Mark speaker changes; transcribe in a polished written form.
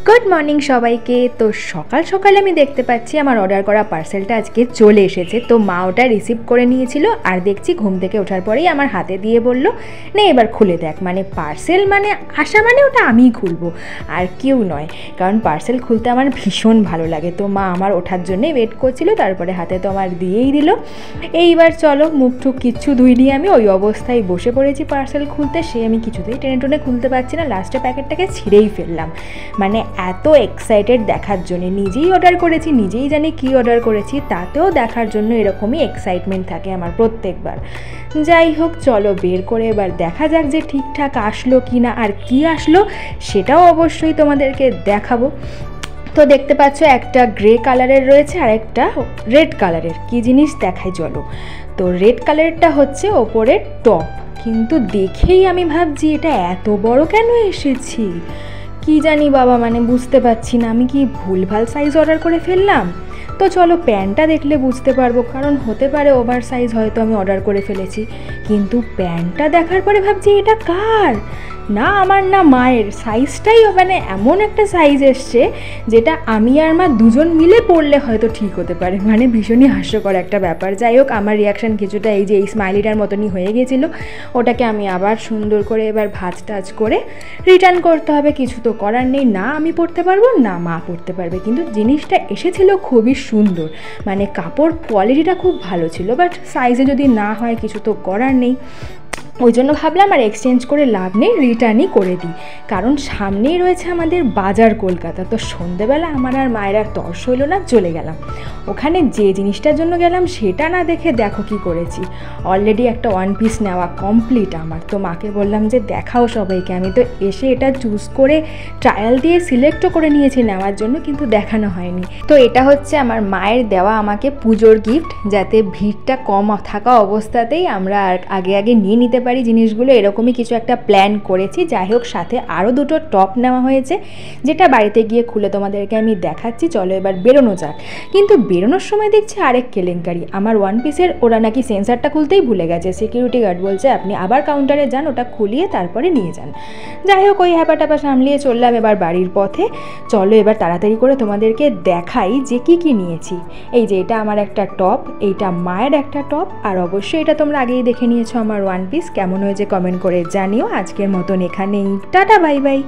Speaker 1: Good morning सबाइके। तो सकाल सकाल आमी देखते पाচ্ছি আমার অর্ডার করা পার্সেলটা আজকে চলে এসেছে। তো মা ওটা রিসিভ করে নিয়েছিল আর দেখছি ঘুম থেকে ওঠার পরেই আমার হাতে দিয়ে বলল নে এবার খুলে দেখ। মানে পার্সেল মানে আসা মানে ওটা আমিই খুলবো আর কেউ নয়, কারণ পার্সেল খুলতে আমার ভীষণ ভালো লাগে। তো মা আমার ওঠার জন্যই ওয়েট করছিল, তারপরে হাতে তো আমার দিয়েই দিল। এইবার চলো, মুখ টুক কিচ্ছু ধুইনি, আমি ওই অবস্থায় বসে পড়েছি পার্সেল খুলতে। সে আমি কিছুতেই টেনে টেনে খুলতে পারছি না, লাস্টে প্যাকেটটাকে ছিঁড়েই ফেললাম। মানে এত এক্সাইটেড দেখার জন্য, নিজেই অর্ডার করেছি, নিজেই জানি কি অর্ডার করেছি, তাতেও দেখার জন্য এরকমই এক্সাইটমেন্ট থাকে আমার প্রত্যেকবার। যাই হোক, চলো বের করে এবার দেখা যাক যে ঠিকঠাক আসলো কি না, আর কি আসলো সেটাও অবশ্যই তোমাদেরকে দেখাবো। তো দেখতে পাচ্ছ একটা গ্রে কালারের রয়েছে আর একটা রেড কালারের। কি জিনিস দেখাই চলো। তো রেড কালারেরটা হচ্ছে ওপরের টপ, কিন্তু দেখেই আমি ভাবছি এটা এত বড় কেন এসেছি, কি জানি বাবা, মানে বুঝতে পারছি না আমি কি ভুলভাল সাইজ অর্ডার করে ফেললাম। তো চলো প্যান্টটা দেখলে বুঝতে পারবো, কারণ হতে পারে ওভার সাইজ হয়তো আমি অর্ডার করে ফেলেছি। কিন্তু প্যান্টটা দেখার পরে ভাবছি এটা কার, না আমার না মায়ের। সাইজটাই মানে এমন একটা সাইজ এসছে যেটা আমি আর মা দুজন মিলে পরলে হয়তো ঠিক হতে পারে। মানে ভীষণই হাস্যকর একটা ব্যাপার। যাই হোক, আমার রিয়াকশান কিছুটা এই যে এই স্মাইলিটার মতনই হয়ে গেছিলো। ওটাকে আমি আবার সুন্দর করে এবার ভাঁজ টাজ করে রিটার্ন করতে হবে, কিছু তো করার নেই। না আমি পরতে পারবো, না মা পরতে পারবে। কিন্তু জিনিসটা এসেছিল খুবই সুন্দর, মানে কাপড় কোয়ালিটিটা খুব ভালো ছিল, বাট সাইজে যদি না হয় কিছু তো করার নেই। ওই জন্য ভাবলাম আর এক্সচেঞ্জ করে লাভ নেই, রিটার্নই করে দিই। কারণ সামনেই রয়েছে আমাদের বাজার কলকাতা। তো সন্ধেবেলা আমার আর মায়ের আর তর্স হইল না, চলে গেলাম ওখানে। যে জিনিসটার জন্য গেলাম সেটা না দেখে দেখো কি করেছি, অলরেডি একটা ওয়ান পিস নেওয়া কমপ্লিট আমার। তো মাকে বললাম যে দেখাও সবাইকে। আমি তো এসে এটা চুজ করে ট্রায়াল দিয়ে সিলেক্টও করে নিয়েছি নেওয়ার জন্য, কিন্তু দেখানো হয়নি। তো এটা হচ্ছে আমার মায়ের দেওয়া আমাকে পুজোর গিফট, যাতে ভিড়টা কম থাকা অবস্থাতেই আমরা আগে নিয়ে নিতে পারি জিনিসগুলো। এরকমই কিছু একটা প্ল্যান করেছি। যাই হোক, সাথে আরও দুটো টপ নেওয়া হয়েছে, যেটা বাড়িতে গিয়ে খুলে তোমাদেরকে আমি দেখাচ্ছি। চলো এবার বেরোনো যাক। কিন্তু বেরোনোর সময় দেখছি আরেক কেলেঙ্কারি। আমার ওয়ান পিসের ওরা নাকি সেন্সারটা খুলতেই ভুলে গেছে। সিকিউরিটি গার্ড বলছে আপনি আবার কাউন্টারে যান, ওটা খুলিয়ে তারপরে নিয়ে যান। যাই হোক, ওই হ্যাপাটাপা সামলিয়ে চললাম এবার বাড়ির পথে। চলো এবার তাড়াতাড়ি করে তোমাদেরকে দেখাই যে কি কি নিয়েছি। এই যে এটা আমার একটা টপ, এইটা মায়ের একটা টপ, আর অবশ্যই এটা তোমরা আগেই দেখে নিয়েছো আমার ওয়ান পিস। কেমন হয়েছে কমেন্ট করে জানিও। আজকের মতন এখানেই, টাটা বাই বাই।